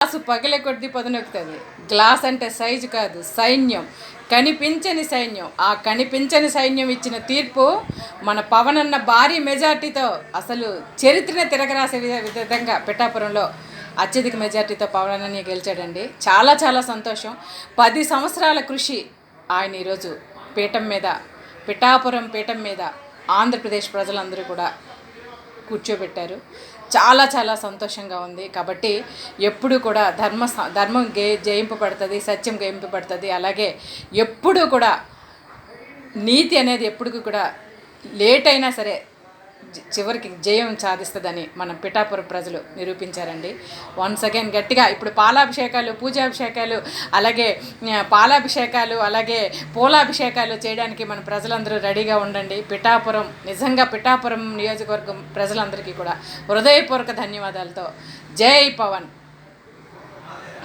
Glass పగిలే కొద్దీ పదునొక్కుతుంది. Glass అంటే size కాదు, సైన్యం, కనిపించని సైన్యం. ఆ కనిపించని సైన్యం ఇచ్చిన తీర్పు మన పవన్ అన్న భారీ మెజార్టీతో అసలు చరిత్రనే తిరగరాసే విధంగా పిఠాపురంలో అత్యధిక మెజార్టీతో పవన్ అన్నని గెలిచాడండి. చాలా చాలా సంతోషం. 10 సంవత్సరాల కృషి ఆయన ఈరోజు పీఠం మీద, పిఠాపురం పీఠం మీద ఆంధ్రప్రదేశ్ ప్రజలందరూ కూడా కూర్చోబెట్టారు. చాలా చాలా సంతోషంగా ఉంది. కాబట్టి ఎప్పుడు కూడా ధర్మం జయింపబడుతుంది, సత్యం జయింపబడుతుంది. అలాగే ఎప్పుడూ కూడా నీతి అనేది ఎప్పుడు కూడా లేట్ అయినా సరే చివరికి జయం సాధిస్తుందని మన పిఠాపురం ప్రజలు నిరూపించారండి. వన్స్ అగైన్ గట్టిగా ఇప్పుడు పాలాభిషేకాలు, పూజాభిషేకాలు, అలాగే పాలాభిషేకాలు, అలాగే పూలాభిషేకాలు చేయడానికి మన ప్రజలందరూ రెడీగా ఉండండి. పిఠాపురం నిజంగా పిఠాపురం నియోజకవర్గం ప్రజలందరికీ కూడా హృదయపూర్వక ధన్యవాదాలతో జై పవన్.